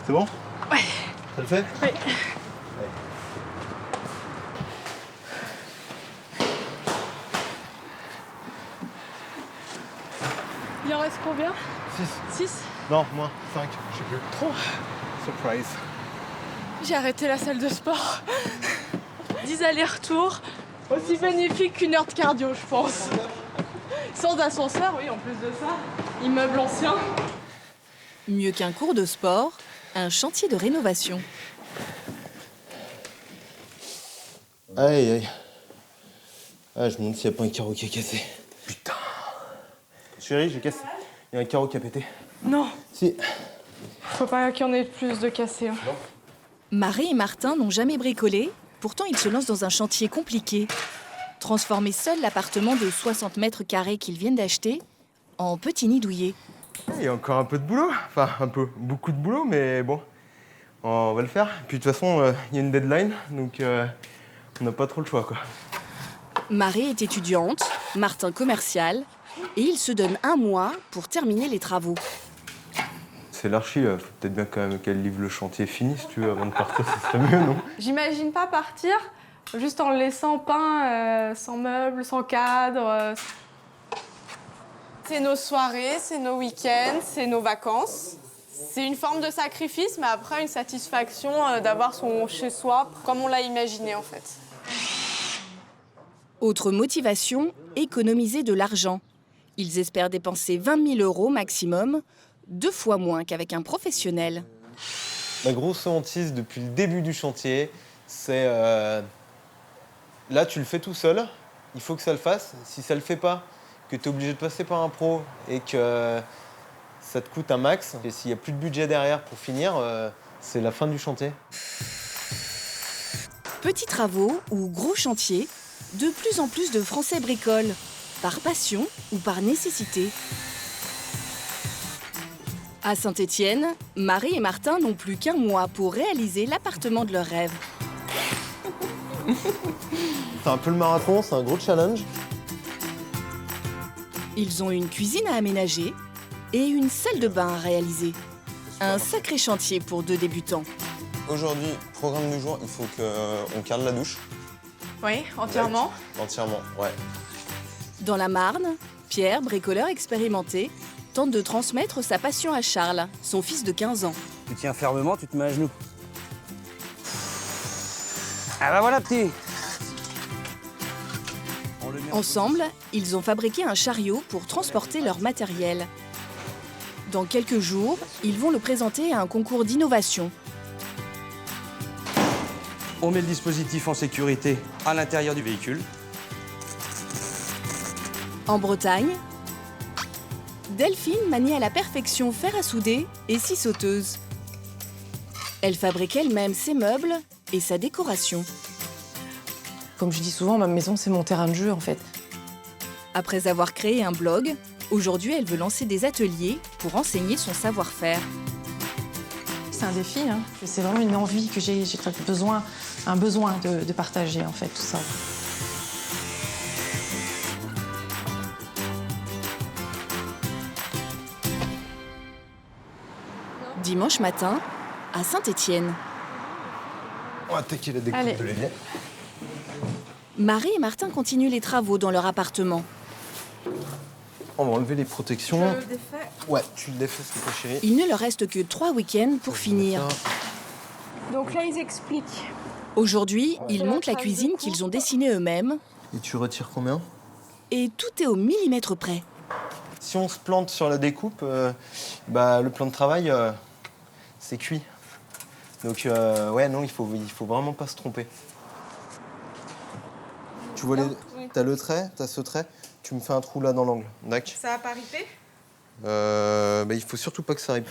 C'est bon? Ouais. Ça le fait? Oui. Il en reste combien? 6. Non, moins 5, je sais plus. Trop. Surprise. J'ai arrêté la salle de sport. 10 allers-retours. Aussi bénéfique qu'une heure de cardio, je pense. Sans ascenseur, oui, en plus de ça. Immeuble ancien. Mieux qu'un cours de sport, un chantier de rénovation. Aïe, aïe. Ah, je me demande s'il n'y a pas un carreau qui a cassé. Putain. Chérie, j'ai cassé. Il y a un carreau qui a pété. Non. Si. Faut pas qu'il y en ait plus de cassés. Hein. Non. Marie et Martin n'ont jamais bricolé, pourtant ils se lancent dans un chantier compliqué. Transformer seul l'appartement de 60 mètres carrés qu'ils viennent d'acheter en petit nid douillet. Il y a encore un peu de boulot. Enfin, beaucoup de boulot, mais bon. On va le faire. Puis de toute façon, il y a une deadline, donc on n'a pas trop le choix, quoi. Marie est étudiante, Martin commercial, et ils se donnent 1 mois pour terminer les travaux. C'est l'archi, faut peut-être bien quand même qu'elle livre le chantier fini, si tu veux, avant de partir, ce serait mieux, non? J'imagine pas partir juste en le laissant peint, sans meubles, sans cadre. C'est nos soirées, c'est nos week-ends, c'est nos vacances. C'est une forme de sacrifice, mais après une satisfaction d'avoir son chez-soi comme on l'a imaginé en fait. Autre motivation, économiser de l'argent. Ils espèrent dépenser 20 000 € maximum, 2 fois moins qu'avec un professionnel. Ma grosse hantise depuis le début du chantier, c'est... Là, tu le fais tout seul, il faut que ça le fasse. Si ça le fait pas, que tu es obligé de passer par un pro et que ça te coûte un max, et s'il n'y a plus de budget derrière pour finir, c'est la fin du chantier. Petits travaux ou gros chantiers, de plus en plus de Français bricolent, par passion ou par nécessité. À Saint-Étienne, Marie et Martin n'ont plus qu'1 mois pour réaliser l'appartement de leurs rêves. C'est un peu le marathon, c'est un gros challenge. Ils ont une cuisine à aménager et une salle de bain à réaliser. Un sacré chantier pour 2 débutants. Aujourd'hui, programme du jour, il faut qu'on carre la douche. Oui, entièrement. Entièrement, ouais. Dans la Marne, Pierre, bricoleur expérimenté, tente de transmettre sa passion à Charles, son fils de 15 ans. Tu tiens fermement, tu te mets à genoux. Ah bah voilà, petit. Ensemble, ils ont fabriqué un chariot pour transporter leur matériel. Dans quelques jours, ils vont le présenter à un concours d'innovation. On met le dispositif en sécurité à l'intérieur du véhicule. En Bretagne, Delphine manie à la perfection fer à souder et scie sauteuse. Elle fabrique elle-même ses meubles et sa décoration. Comme je dis souvent, ma maison, c'est mon terrain de jeu, en fait. Après avoir créé un blog, aujourd'hui, elle veut lancer des ateliers pour enseigner son savoir-faire. C'est un défi, hein. C'est vraiment une envie que j'ai un besoin de partager, en fait, tout ça. Dimanche matin, à Saint-Étienne. On va attaquer la découpe Allez. de l'évier. Marie et Martin continuent les travaux dans leur appartement. On va enlever les protections. Je le défais. Ouais, tu le défais, s'il te plaît, chérie. Il ne leur reste que 3 week-ends pour finir. Donc là, ils expliquent. Aujourd'hui, ils montent la cuisine qu'ils ont dessinée eux-mêmes Et tu retires combien? et tout est au millimètre près. Si on se plante sur la découpe, le plan de travail, c'est cuit. Donc, ouais, non, il faut vraiment pas se tromper. Tu vois, t'as le trait, t'as ce trait, tu me fais un trou là dans l'angle, d'accord? Ça va pas ripé? Il faut surtout pas que ça ripe.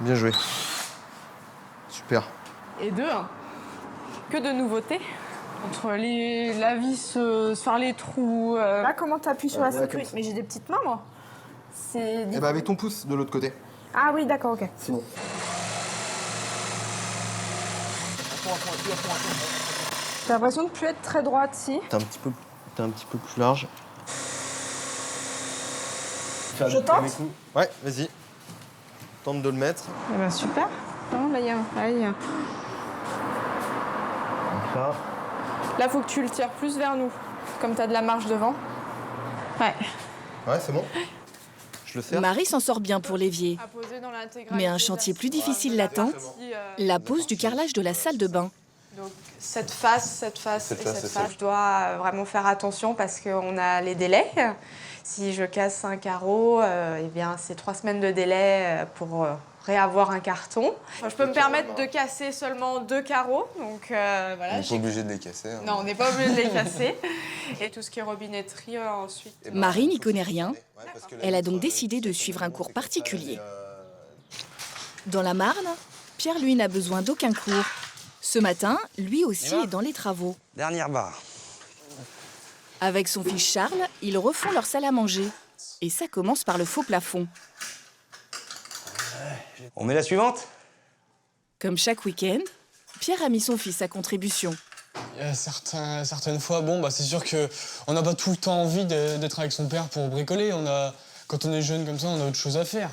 Bien joué. Super. Et 2, hein. Que de nouveautés. Entre la vis, faire les trous. Là, comment t'appuies sur la sécurité? Mais j'ai des petites mains, moi. C'est. Et avec ton pouce de l'autre côté. Ah oui, d'accord, ok. Sinon. J'ai l'impression de plus être très droite, si. T'es un petit peu plus large. faire Je du tente premier coup. Ouais, vas-y. Tente de le mettre. Eh ben super. Non, là, il y a un... Ça. Là, faut que tu le tires plus vers nous, comme tu as de la marge devant. Ouais. Ouais, c'est bon. Je le sers. Marie s'en sort bien pour l'évier. À poser dans l'intégralité Mais un chantier plus difficile l'attend, la pose du carrelage de la salle de bain. Donc cette face et cette face. Je dois vraiment faire attention parce qu'on a les délais. Si je casse un carreau, eh bien c'est 3 semaines de délai pour réavoir un carton. Enfin, je peux me permettre de casser seulement 2 carreaux. Donc voilà. On n'est pas obligé de les casser. Hein. Non, on n'est pas obligé de les casser. Et tout ce qui est robinetterie ensuite. Marie n'y connaît rien. Elle a donc décidé de suivre un cours particulier. Dans la Marne, Pierre, lui, n'a besoin d'aucun cours. Ce matin, lui aussi est dans les travaux. Dernière barre. Avec son fils Charles, ils refont leur salle à manger. Et ça commence par le faux plafond. On met la suivante? Comme chaque week-end, Pierre a mis son fils à contribution. Certaines fois, c'est sûr qu'on n'a pas tout le temps envie d'être avec son père pour bricoler. Quand on est jeune comme ça, on a autre chose à faire.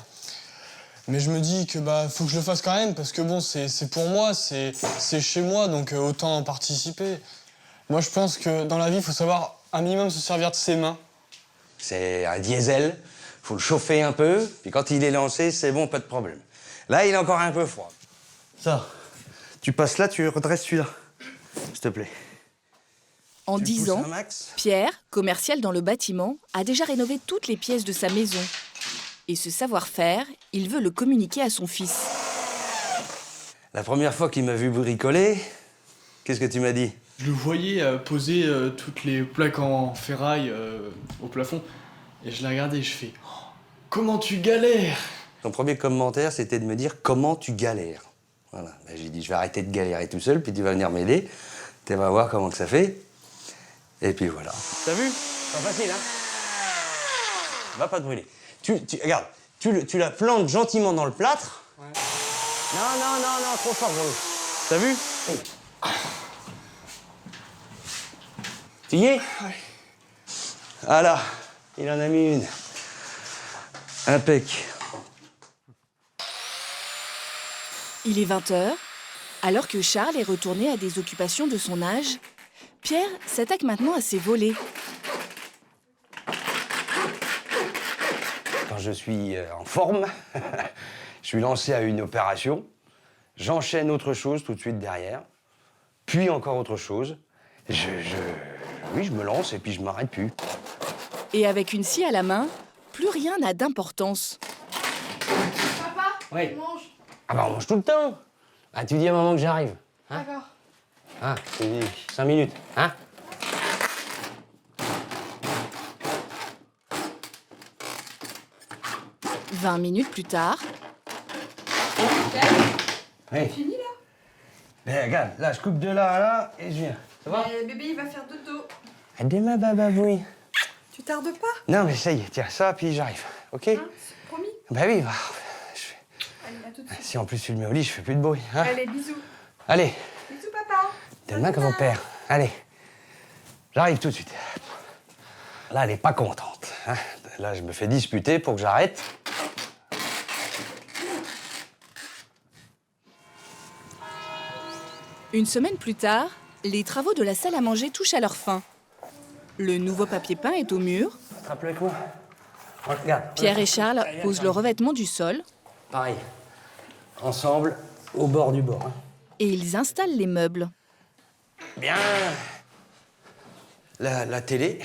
Mais je me dis que faut que je le fasse quand même, parce que c'est pour moi, c'est chez moi, donc autant en participer. Moi, je pense que dans la vie, il faut savoir un minimum se servir de ses mains. C'est un diesel, faut le chauffer un peu, puis quand il est lancé, c'est bon, pas de problème. Là, il est encore un peu froid. Ça, tu passes là, tu redresses celui-là, s'il te plaît. En Tu 10 pousses ans, un max. Pierre, commercial dans le bâtiment, a déjà rénové toutes les pièces de sa maison. Et ce savoir-faire, il veut le communiquer à son fils. La première fois qu'il m'a vu bricoler, qu'est-ce que tu m'as dit? Je le voyais poser toutes les plaques en ferraille au plafond. Et je l'ai regardé et je fais « Oh, comment tu galères !» Ton premier commentaire, c'était de me dire « Comment tu galères ?» Voilà. J'ai dit « Je vais arrêter de galérer tout seul, puis tu vas venir m'aider. Tu vas voir comment que ça fait. » Et puis voilà. T'as vu? Pas facile, hein? Va pas te brûler. Regarde, tu la plantes gentiment dans le plâtre. Ouais. Non, trop fort, Bruno. T'as vu? Tu y es? Ouais. Voilà, il en a mis une. Impec. Il est 20h. Alors que Charles est retourné à des occupations de son âge, Pierre s'attaque maintenant à ses volets. Quand je suis en forme, je suis lancé à une opération, j'enchaîne autre chose tout de suite derrière, puis encore autre chose. Oui, je me lance et puis je m'arrête plus. Et avec une scie à la main, plus rien n'a d'importance. Papa, Oui. tu manges. Ah on mange tout le temps. Ah, tu dis à maman que j'arrive. Hein? D'accord. Ah, c'est 5 minutes, hein? « 20 minutes plus tard, Oui. Fini là? Ben, regarde, là, je coupe de là à là et je viens. Ça va? Bébé, il va faire dodo. Demain, bababoui. Tu tardes pas? Non, mais ça y est, tiens, ça, puis j'arrive, ok? Promis? Ben oui, Allez, à tout de suite. si en plus tu le mets au lit, je fais plus de bruit, hein? Allez, bisous. Allez, Bisous, papa. demain comme mon père. Allez, j'arrive tout de suite. Là, elle est pas contente, hein? Là, je me fais disputer pour que j'arrête. une semaine plus tard, les travaux de la salle à manger touchent à leur fin. Le nouveau papier peint est au mur. Attrape-le avec moi. Regarde. Pierre et Charles posent le revêtement du sol Pareil. Ensemble, au bord du bord. Hein. et ils installent les meubles. Bien. La télé.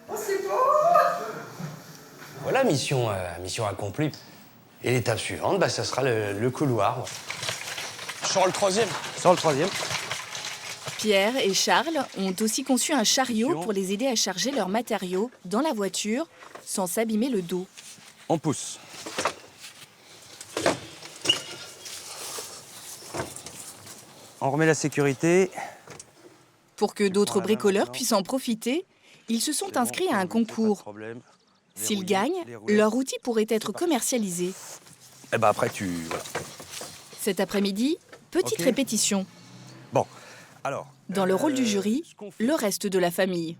Oh, c'est beau! Voilà, mission accomplie. Et l'étape suivante, ça sera le couloir. Je sors le troisième. Sors le troisième. Pierre et Charles ont aussi conçu un chariot pour les aider à charger leurs matériaux dans la voiture sans s'abîmer le dos. On pousse. On remet la sécurité. Pour que d'autres bricoleurs puissent en profiter, ils se sont inscrits à un concours. S'ils gagnent, leur outil pourrait être commercialisé. Et après, voilà. Cet après-midi, petite Ok. répétition. Bon, Alors, Dans le rôle du jury, ce qu'on fait- le reste de la famille.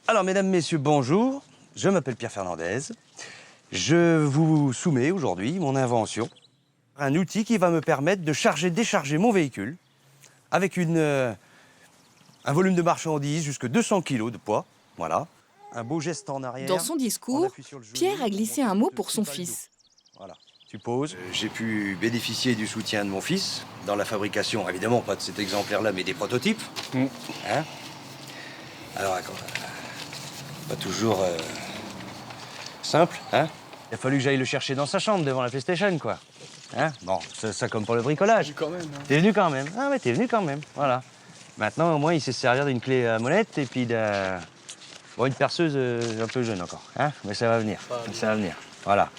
Alors, mesdames, messieurs, bonjour. Je m'appelle Pierre Fernandez. Je vous soumets aujourd'hui mon invention. Un outil qui va me permettre de charger, décharger mon véhicule avec un volume de marchandises jusqu'à 200 kg de poids. Voilà. Un beau geste en arrière. Dans son On discours, appuie sur le genou, Pierre a glissé un mot pour son pas le dos. fils. Voilà. Tu poses. J'ai pu bénéficier du soutien de mon fils dans la fabrication, évidemment pas de cet exemplaire-là, mais des prototypes. Hein? Alors, pas toujours simple, hein? Il a fallu que j'aille le chercher dans sa chambre devant la PlayStation, quoi. Hein? Bon, ça comme pour le bricolage. Quand même. Hein. T'es venu quand même. Ah ouais, t'es venu quand même. Voilà. Maintenant, au moins, il sait se servir d'une clé à molette et puis d'un... Bon, une perceuse un peu jeune encore, hein? Mais ça va venir. Ça va venir. Voilà.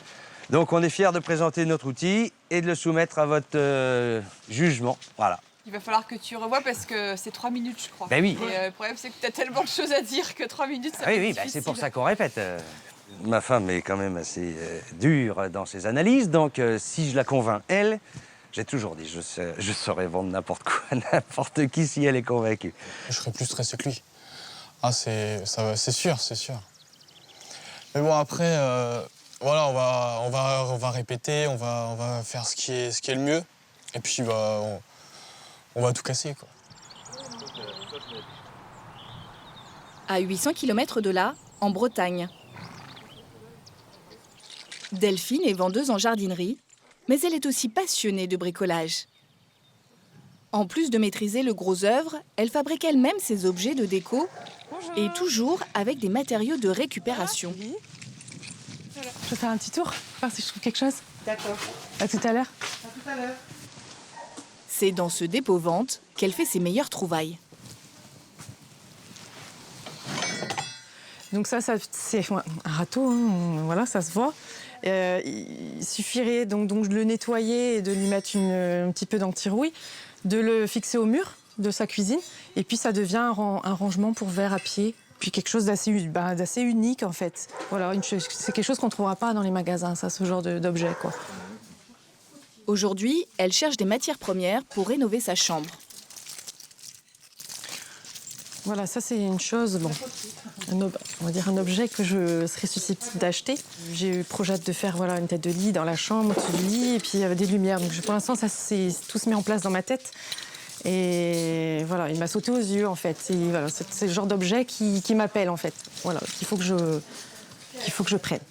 Donc, on est fiers de présenter notre outil et de le soumettre à votre jugement. Voilà. Il va falloir que tu revoies parce que c'est 3 minutes, je crois. Ben oui. Et le problème, c'est que tu as tellement de choses à dire que 3 minutes, ça Ah oui, va oui, être bah, c'est difficile. pour ça qu'on répète. Ma femme est quand même assez dure dans ses analyses, donc si je la convainc, elle, j'ai toujours dit, je saurais vendre n'importe quoi à n'importe qui si elle est convaincue. Je serais plus stressé que lui. Ah, c'est sûr, c'est sûr. Mais bon, après, voilà, on va répéter, on va faire ce qui est le mieux. Et puis, bah, on va tout casser, quoi. À 800 km de là, en Bretagne. Delphine est vendeuse en jardinerie, mais elle est aussi passionnée de bricolage. En plus de maîtriser le gros œuvre, elle fabrique elle-même ses objets de déco et toujours avec des matériaux de récupération. Je vais faire un petit tour, voir si je trouve quelque chose. D'accord. À tout à l'heure. C'est dans ce dépôt-vente qu'elle fait ses meilleures trouvailles. Donc ça c'est un râteau, hein, voilà, ça se voit. Il suffirait donc de le nettoyer et de lui mettre un petit peu d'anti-rouille, de le fixer au mur de sa cuisine, et puis ça devient un rangement pour verre à pied, puis quelque chose d'assez unique en fait. Voilà, c'est quelque chose qu'on ne trouvera pas dans les magasins, ça, ce genre d'objet, quoi. Aujourd'hui, elle cherche des matières premières pour rénover sa chambre. Voilà, ça c'est une chose, bon, on va dire un objet que je serais susceptible d'acheter. J'ai eu le projet de faire voilà, une tête de lit dans la chambre, au-dessus du lit, et puis il y avait des lumières. Donc pour l'instant, tout se met en place dans ma tête. Et voilà, il m'a sauté aux yeux en fait. Et voilà, c'est le genre d'objet qui m'appelle en fait. Voilà, qu'il faut que je prenne.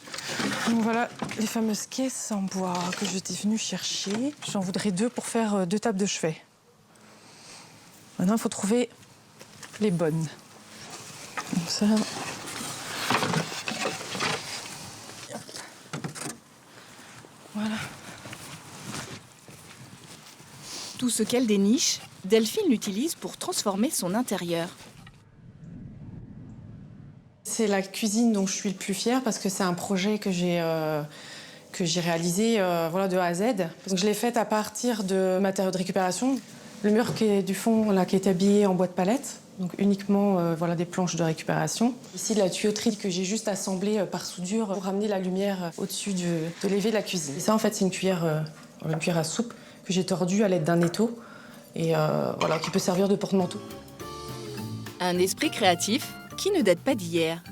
Donc voilà les fameuses caisses en bois que j'étais venue chercher. J'en voudrais 2 pour faire 2 tables de chevet. Maintenant, il faut trouver les bonnes. Comme ça. Voilà. Tout ce qu'elle déniche, Delphine l'utilise pour transformer son intérieur. C'est la cuisine dont je suis le plus fière parce que c'est un projet que j'ai réalisé voilà, de A à Z. Donc, je l'ai faite à partir de matériaux de récupération. Le mur qui est du fond, là, qui est habillé en bois de palette, donc uniquement voilà, des planches de récupération. Ici, la tuyauterie que j'ai juste assemblée par soudure pour ramener la lumière au-dessus de l'évier de la cuisine. Et ça, en fait, c'est une cuillère à soupe que j'ai tordue à l'aide d'un étau et voilà, qui peut servir de porte-manteau. Un esprit créatif qui ne date pas d'hier.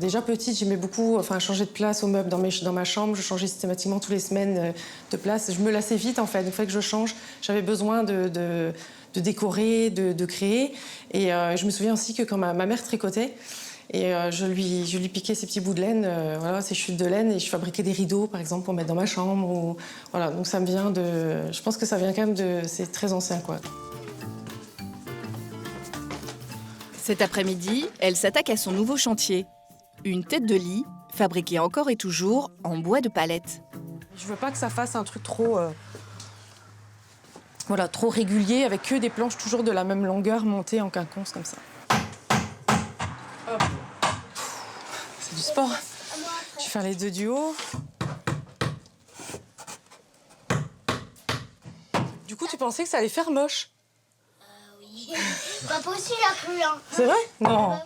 Déjà petite, j'aimais beaucoup changer de place aux meubles dans ma chambre. Je changeais systématiquement toutes les semaines de place. Je me lassais vite, en fait. Il fallait que je change. J'avais besoin de décorer, de créer. Et je me souviens aussi que quand ma mère tricotait, et je lui piquais ces petits bouts de laine, voilà, ces chutes de laine, et je fabriquais des rideaux, par exemple, pour mettre dans ma chambre. Voilà, donc ça me vient de... Je pense que ça vient quand même de... C'est très ancien, quoi. Cet après-midi, elle s'attaque à son nouveau chantier. Une tête de lit, fabriquée encore et toujours en bois de palette. Je veux pas que ça fasse un truc trop régulier, avec que des planches toujours de la même longueur montées en quinconce comme ça. C'est du sport. Je vais faire les 2 du haut. Du coup, tu pensais que ça allait faire moche? Oui. Papa aussi l'a cru, hein. C'est vrai? Non.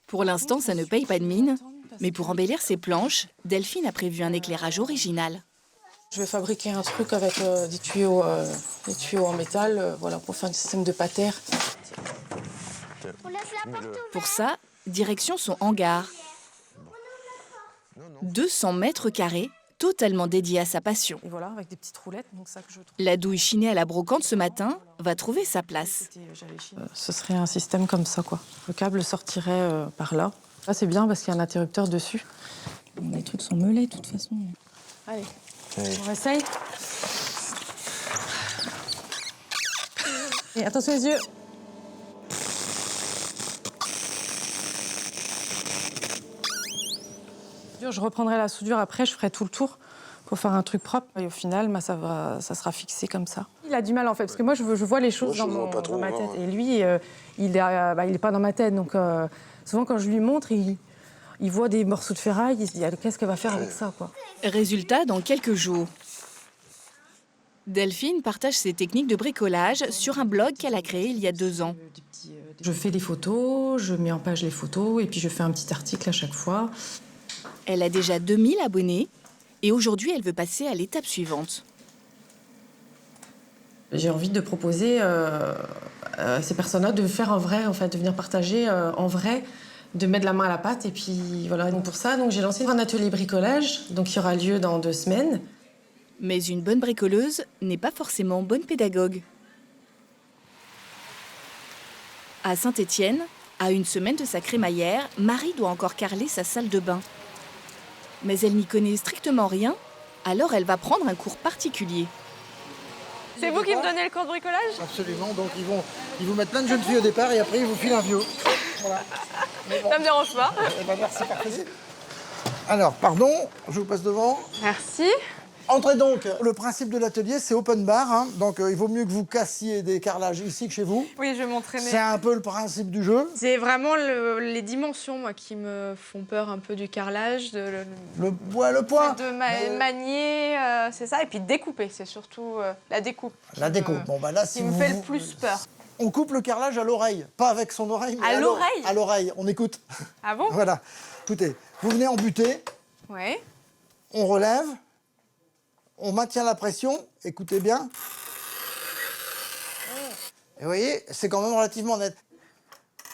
Pour l'instant, ça ne paye pas de mine, mais pour embellir ses planches, Delphine a prévu un éclairage original. Je vais fabriquer un truc avec des tuyaux en métal, voilà, pour faire un système de patère. On laisse la porte ouverte. Pour ça, direction son hangar. 200 mètres carrés, totalement dédiés à sa passion. Et voilà, avec des petites roulettes, donc ça que je trouve. La douille chinée à la brocante ce matin va trouver sa place. Ce serait un système comme ça, quoi. Le câble sortirait par là. Là, c'est bien parce qu'il y a un interrupteur dessus. Les trucs sont meulés, de toute façon. Allez, on essaye. Et attention les yeux. Je reprendrai la soudure après, je ferai tout le tour pour faire un truc propre. Et au final, ça sera fixé comme ça. Il a du mal en fait, parce que moi je vois les choses dans ma tête. Et lui, il est pas dans ma tête. Donc souvent quand je lui montre, il voit des morceaux de ferraille, il se dit qu'est-ce qu'elle va faire avec ça, quoi. Résultat dans quelques jours. Delphine partage ses techniques de bricolage sur un blog qu'elle a créé il y a 2 ans. Je fais des photos, je mets en page les photos et puis je fais un petit article à chaque fois. Elle a déjà 2000 abonnés et aujourd'hui, elle veut passer à l'étape suivante. J'ai envie de proposer à ces personnes-là de faire en vrai, en fait, de venir partager en vrai, de mettre la main à la pâte. Et puis voilà, donc pour ça, j'ai lancé un atelier bricolage, donc qui aura lieu dans 2 semaines. Mais une bonne bricoleuse n'est pas forcément bonne pédagogue. À Saint-Étienne, à 1 semaine de sa crémaillère, Marie doit encore carreler sa salle de bain. Mais elle n'y connaît strictement rien, alors elle va prendre un cours particulier. C'est vous qui me donnez le cours de bricolage? Absolument, donc ils vous mettent plein de jeunes filles au départ et après ils vous filent un vieux. Voilà. Bon. Ça me dérange pas. Eh ben, merci, parfait. Alors, pardon, je vous passe devant. Merci. Entrez donc. Le principe de l'atelier, c'est open bar. Hein. Donc, il vaut mieux que vous cassiez des carrelages ici que chez vous. Oui, je vais m'entraîner. C'est un peu le principe du jeu. C'est vraiment les dimensions, moi, qui me font peur un peu du carrelage. Le poids. De manier, c'est ça. Et puis découper, c'est surtout la découpe. La découpe. Bon, bah là, si qui me fait le plus peur. On coupe le carrelage à l'oreille. Pas avec son oreille, mais à l'oreille. À l'oreille. On écoute. Ah bon? Voilà. Écoutez, vous venez en butée. Ouais. On relève. On maintient la pression, écoutez bien. Et vous voyez, c'est quand même relativement net.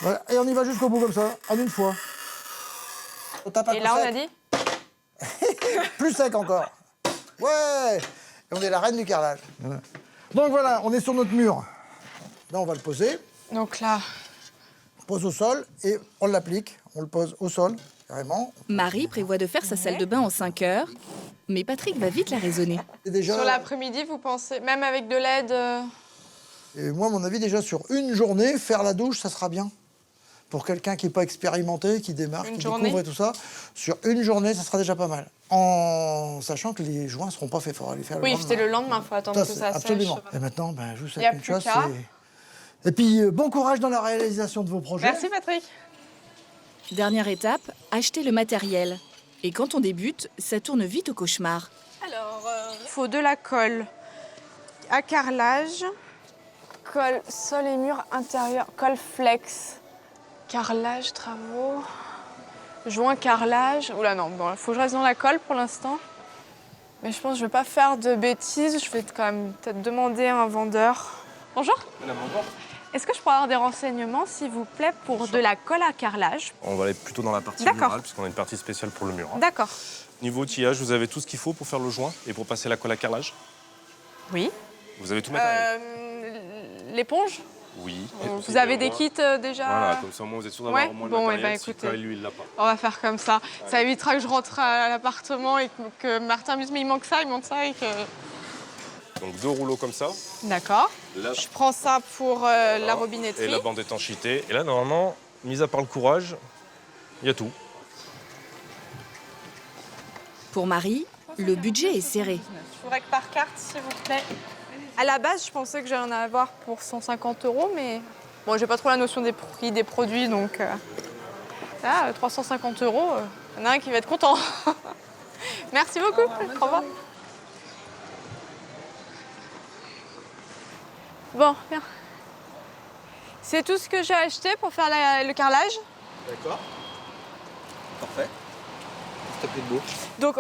Voilà. Et on y va jusqu'au bout comme ça, en une fois. On tape un Et peu là, on sec. a dit? Plus sec encore. Ouais. Et on est la reine du carrelage. Voilà. Donc voilà, on est sur notre mur. Là, on va le poser. Donc là. On pose au sol et on l'applique. On le pose au sol, carrément. Marie prévoit de faire sa salle de bain en 5 heures. Mais Patrick va vite la raisonner. Déjà... Sur l'après-midi, vous pensez, même avec de l'aide Et moi, à mon avis, déjà sur une journée, faire la douche, ça sera bien. Pour quelqu'un qui n'est pas expérimenté, qui démarre, qui découvre et tout ça, sur une journée, ça sera déjà pas mal. En sachant que les joints ne seront pas faits, il faudra les faire le lendemain. Oui, c'était le lendemain, il faut attendre que ça sèche. Absolument. Et maintenant, je vous Il y a souhaite une plus chose. qu'à. Et puis, bon courage dans la réalisation de vos projets. Merci, Patrick. Dernière étape, acheter le matériel. Et quand on débute, ça tourne vite au cauchemar. Alors, il faut de la colle à carrelage, colle sol et mur intérieur, colle flex, carrelage, travaux, joint carrelage. Oula non, bon, il faut que je reste dans la colle pour l'instant. Mais je pense que je ne vais pas faire de bêtises, je vais quand même peut-être demander à un vendeur. Bonjour. Madame, bonjour. Est-ce que je pourrais avoir des renseignements, s'il vous plaît, pour de la colle à carrelage? On va aller plutôt dans la partie D'accord. murale, puisqu'on a une partie spéciale pour le mur. D'accord. Niveau outillage, vous avez tout ce qu'il faut pour faire le joint et pour passer la colle à carrelage? Oui. Vous avez tout le matériel? L'éponge? Oui. Vous avez des kits déjà? Voilà, comme ça, au moins, vous êtes sûr d'avoir Ouais. au moins le Bon, matériel. écoutez, Si lui, il l'a pas. on va faire comme ça. Ça évitera que je rentre à l'appartement et que Martin me dise mais il manque ça et que... Donc 2 rouleaux comme ça. D'accord. Là, Je prends ça pour la robinetterie. et la bande d'étanchéité. Et là, normalement, mis à part le courage, il y a tout. Pour Marie, le budget est serré. Je voudrais que par carte, s'il vous plaît. À la base, je pensais que j'allais en avoir pour 150 €, mais bon, j'ai pas trop la notion des prix des produits, donc là, 350 €, il y en a un qui va être content. Merci beaucoup. Au revoir. Bon, bien. C'est tout ce que j'ai acheté pour faire le carrelage. D'accord. Parfait. tapis de dos. Donc,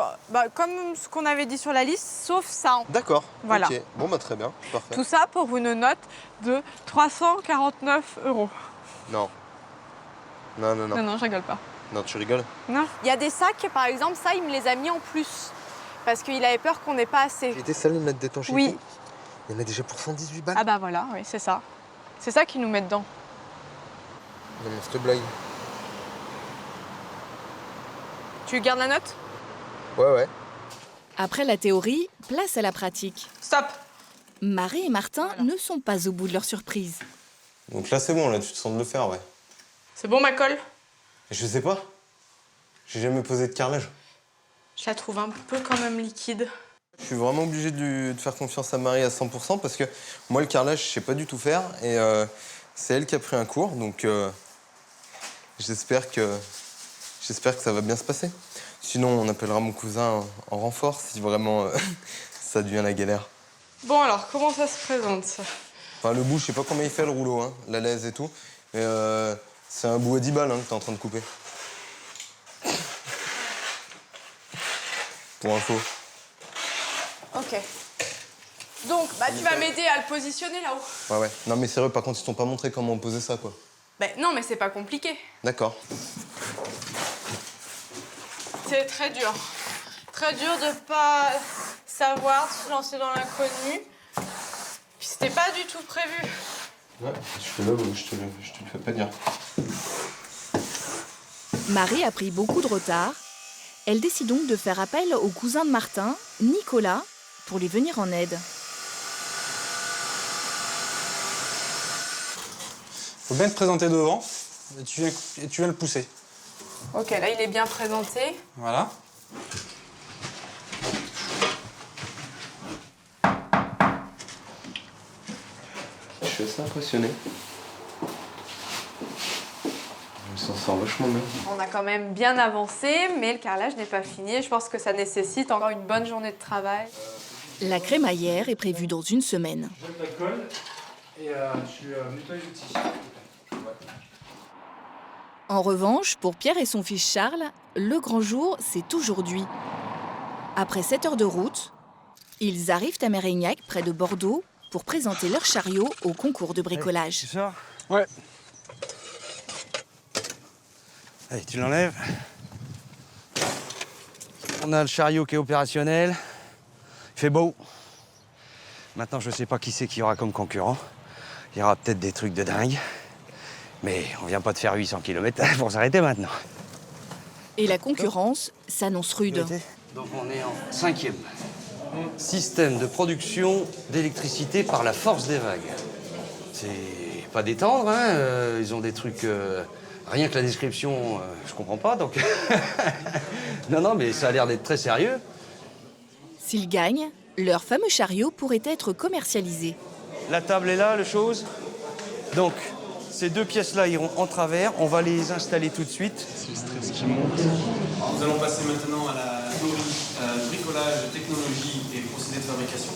comme ce qu'on avait dit sur la liste, sauf ça. D'accord. Voilà. Ok. Bon, bah très bien. Parfait. Tout ça pour une note de 349 €. Non. Non, non, non. Non, non, je rigole pas. Non, tu rigoles? Non. Il y a des sacs, par exemple, ça, il me les a mis en plus. Parce qu'il avait peur qu'on n'ait pas assez. J'ai été salé de mettre d'étanchéité. Oui. Il y en a déjà pour 118 balles. Ah bah voilà, oui, c'est ça. C'est ça qu'ils nous mettent dedans. Non, mais je te blague. Tu gardes la note? Ouais, ouais. Après la théorie, place à la pratique. Stop! Marie et Martin ne sont pas au bout de leur surprise. Donc là, c'est bon, là, tu te sens de le faire, ouais. C'est bon, ma colle? Je sais pas. J'ai jamais posé de carrelage. Je la trouve un peu quand même liquide. Je suis vraiment obligé de faire confiance à Marie à 100% parce que moi, le carrelage, je sais pas du tout faire. Et c'est elle qui a pris un cours, donc j'espère que ça va bien se passer. Sinon, on appellera mon cousin en renfort si vraiment ça devient la galère. Bon alors, comment ça se présente ça? Enfin, le bout, je sais pas combien il fait le rouleau, hein, la laise et tout. Mais c'est un bout à 10 balles hein, que t'es en train de couper. Pour info. Ok. Donc, tu vas m'aider à le positionner là-haut. Ouais, ouais. Non, mais sérieux, par contre, ils t'ont pas montré comment on posait ça, quoi. Non, mais c'est pas compliqué. D'accord. C'est très dur. Très dur de pas savoir se lancer dans l'inconnu. Puis c'était pas du tout prévu. Ouais, je te le fais pas dire. Marie a pris beaucoup de retard. Elle décide donc de faire appel au cousin de Martin, Nicolas, pour lui venir en aide. Faut bien te présenter devant et tu viens le pousser. Ok, là il est bien présenté. Voilà. Je suis assez impressionné. Il s'en sort vachement bien. On a quand même bien avancé, mais le carrelage n'est pas fini. Je pense que ça nécessite encore une bonne journée de travail. La crémaillère est prévue dans une semaine. Je te la colle et tu nettoies les outils. En revanche, pour Pierre et son fils Charles, le grand jour, c'est aujourd'hui. Après 7 heures de route, ils arrivent à Mérignac, près de Bordeaux, pour présenter leur chariot au concours de bricolage. C'est ça? Ouais. Allez, tu l'enlèves. On a le chariot qui est opérationnel. Il fait beau. Maintenant, je sais pas qui c'est qu'il y aura comme concurrent. Il y aura peut-être des trucs de dingue. Mais on vient pas de faire 800 km pour s'arrêter maintenant. Et la concurrence s'annonce rude. Donc on est en 5e. Système de production d'électricité par la force des vagues. C'est pas détendre, hein. Ils ont des trucs... Rien que la description, je comprends pas, donc... non, mais ça a l'air d'être très sérieux. S'ils gagnent, leur fameux chariot pourrait être commercialisé. La table est là, le chose. Donc, ces deux pièces-là iront en travers. On va les installer tout de suite. C'est le stress qui monte. Nous allons passer maintenant à la théorie bricolage, technologie et procédés de fabrication.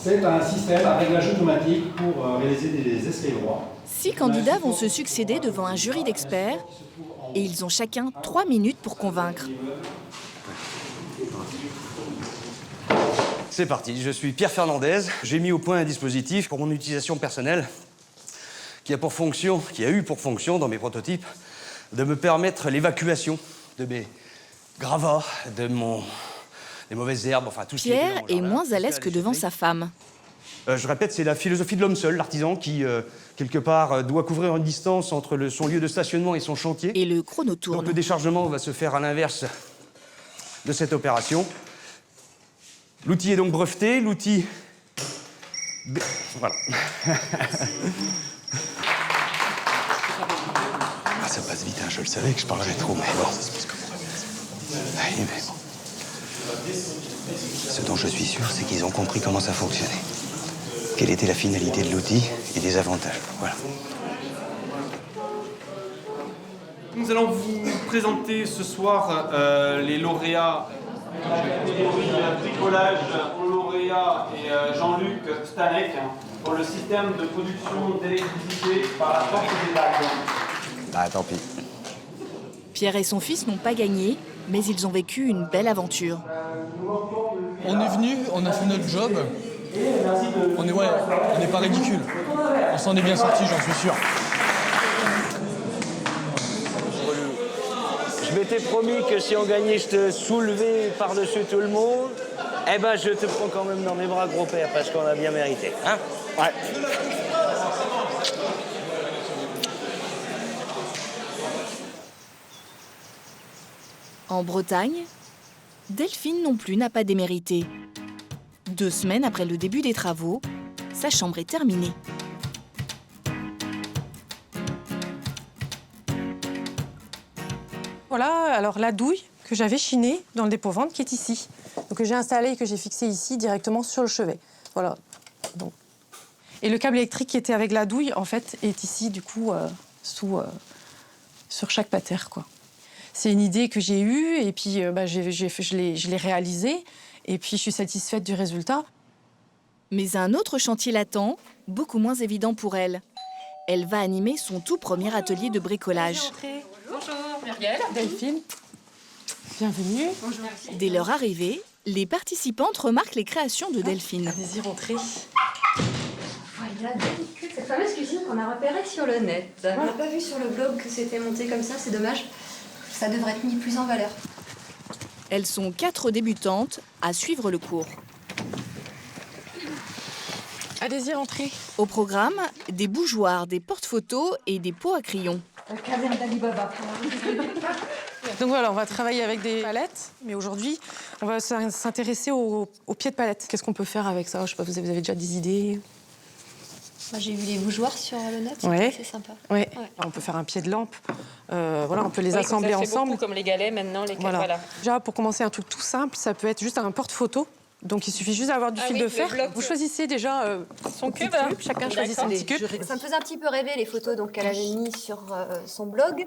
C'est un système à réglage automatique pour réaliser des escaliers droits. 6 candidats vont se succéder devant un jury d'experts et ils ont chacun 3 minutes pour convaincre. C'est parti, je suis Pierre Fernandez. J'ai mis au point un dispositif pour mon utilisation personnelle qui a eu pour fonction dans mes prototypes de me permettre l'évacuation de mes gravats, des mauvaises herbes, enfin tout ce qui est Pierre est moins à l'aise que devant sa femme. Je répète, c'est la philosophie de l'homme seul, l'artisan qui, quelque part, doit couvrir une distance entre son lieu de stationnement et son chantier. Et le chrono tourne. Donc le déchargement va se faire à l'inverse de cette opération. L'outil est donc breveté, l'outil... Voilà. Ça passe vite, hein. Je le savais que je parlerais trop, mais bon. Oui, mais bon. Ce dont je suis sûr, c'est qu'ils ont compris comment ça fonctionnait. Quelle était la finalité de l'outil et des avantages. Voilà. Nous allons vous présenter ce soir les lauréats de la catégorie bricolage, lauréat et Jean-Luc Stanek pour le système de production d'électricité par la force des vagues. Ah, tant pis. Pierre et son fils n'ont pas gagné, Mais ils ont vécu une belle aventure. On est venu, on a fait notre job. On n'est pas ridicule. On s'en est bien sorti, j'en suis sûr. Je m'étais promis que si on gagnait, je te soulevais par-dessus tout le monde. Eh ben, je te prends quand même dans mes bras, gros père, parce qu'on a bien mérité. Hein? Ouais. En Bretagne, Delphine non plus n'a pas démérité. 2 semaines après le début des travaux, sa chambre est terminée. Voilà, alors la douille que j'avais chinée dans le dépôt-vente qui est ici. Donc que j'ai installée et que j'ai fixée ici directement sur le chevet. Voilà. Donc. Et le câble électrique qui était avec la douille, en fait, est ici, du coup, sur chaque patère, quoi. C'est une idée que j'ai eue et puis je l'ai réalisée. Et puis je suis satisfaite du résultat. Mais un autre chantier l'attend, beaucoup moins évident pour elle. Elle va animer son tout premier atelier de bricolage. Bonjour, Muriel. Delphine. Bienvenue. Bonjour. Dès leur arrivée, les participantes remarquent les créations de Delphine. Allez-y, rentrez. Voilà, cette fameuse cuisine qu'on a repérée sur le net. On n'a pas vu sur le blog que c'était monté comme ça, c'est dommage. Ça devrait être mis plus en valeur. Elles sont 4 débutantes à suivre le cours. Allez-y, rentrez. Au programme, des bougeoirs, des porte-photos et des pots à crayons. La caverne d'Alibaba. Donc voilà, on va travailler avec des palettes, mais aujourd'hui, on va s'intéresser aux pieds de palette. Qu'est-ce qu'on peut faire avec ça? Je sais pas, vous avez déjà des idées? Moi, j'ai vu les bougeoirs sur le net, ouais. C'est sympa. Ouais. On peut faire un pied de lampe. Voilà, on peut les assembler ça fait ensemble. Beaucoup, comme les galets maintenant. Voilà. Déjà, pour commencer un truc tout simple, ça peut être juste un porte-photo. Donc il suffit juste d'avoir du fil de fer. Vous choisissez déjà son cube. Chacun choisit son petit cube. Ça me faisait un petit peu rêver les photos qu'elle avait mis sur son blog.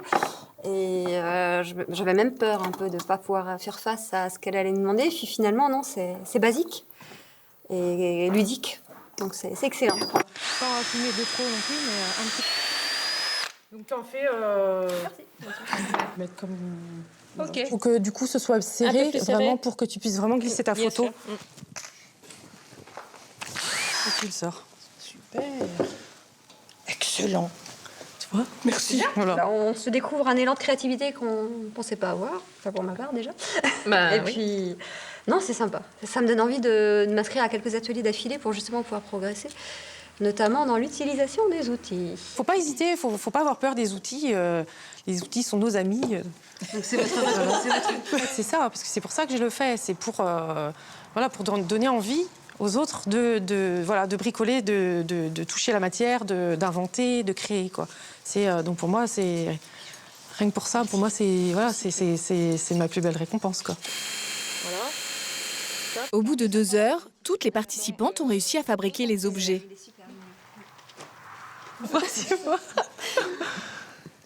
Et j'avais même peur un peu de ne pas pouvoir faire face à ce qu'elle allait me demander. Puis finalement, non, c'est basique et ludique. Donc c'est excellent. Pas filmer de trop non plus, mais un petit. Donc tu en fais. Mettre comme. Ok. Faut que du coup ce soit serré, vraiment pour que tu puisses vraiment glisser ta photo. Sûr. Et tu le sors. Super. Excellent. Tu vois? Merci. Voilà. Bah, on se découvre un élan de créativité qu'on ne pensait pas avoir, enfin pour ma part déjà. Bah, et puis, non, c'est sympa. Ça me donne envie de m'inscrire à quelques ateliers d'affilée pour justement pouvoir progresser, notamment dans l'utilisation des outils. Faut pas hésiter, faut pas avoir peur des outils. Les outils sont nos amis. Donc c'est votre C'est ça, parce que c'est pour ça que je le fais. C'est pour, pour donner envie aux autres de bricoler, de toucher la matière, d'inventer, de créer, quoi. Donc pour moi, c'est rien que pour ça. Pour moi, c'est ma plus belle récompense, quoi. Voilà. Au bout de 2 heures, toutes les participantes ont réussi à fabriquer les objets.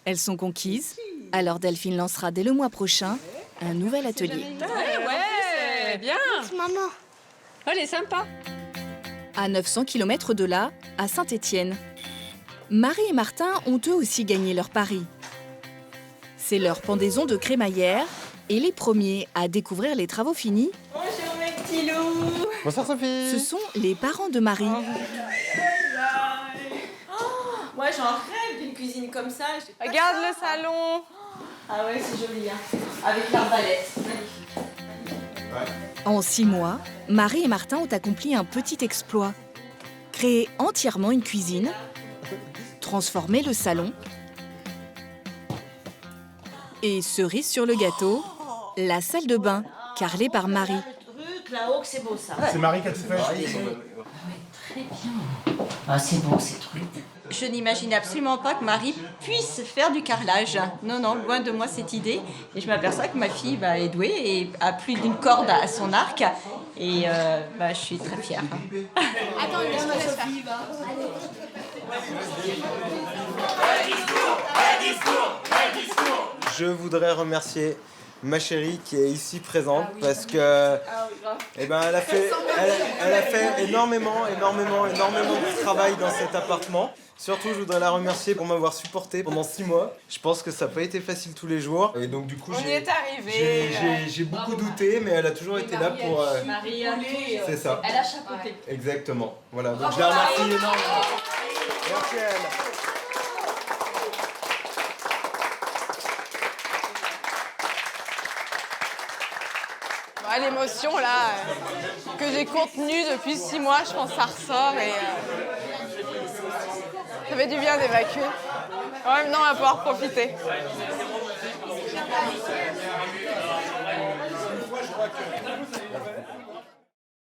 Elles sont conquises, alors Delphine lancera dès le mois prochain un nouvel atelier. Ouais, bien. Maman. Elle est sympa. À 900 km de là, à Saint-Étienne, Marie et Martin ont eux aussi gagné leur pari. C'est leur pendaison de crémaillère et les premiers à découvrir les travaux finis. Bonjour mes petits loups. Bonsoir Sophie. Ce sont les parents de Marie. Moi, j'en rêve d'une cuisine comme ça. Regarde le salon. Ah ouais, c'est joli, hein. Avec l'arbalète. En 6 mois, Marie et Martin ont accompli un petit exploit. Créer entièrement une cuisine, transformer le salon et cerise sur le gâteau, la salle de bain, carrelée par Marie. Le truc là-haut, c'est beau ça. C'est Marie qui a tout fait. Très bien. Ah, c'est bon ces trucs. Je n'imagine absolument pas que Marie puisse faire du carrelage. Non, non, loin de moi cette idée. Et je m'aperçois que ma fille est douée et a plus d'une corde à son arc. Et je suis très fière. Attends, laisse-moi faire. Je voudrais remercier ma chérie qui est ici présente parce que eh ben, elle a fait énormément de travail dans cet appartement. Surtout, je voudrais la remercier pour m'avoir supporté pendant 6 mois. Je pense que ça n'a pas été facile tous les jours. Et donc, du coup, j'ai beaucoup douté, mais elle a toujours été là pour... c'est ça. Elle a chapeauté. Exactement. Voilà, donc je la remercie énormément. Merci à elle. L'émotion là que j'ai contenue depuis 6 mois, je pense que ça ressort et ça fait du bien d'évacuer. En même temps, on va pouvoir profiter.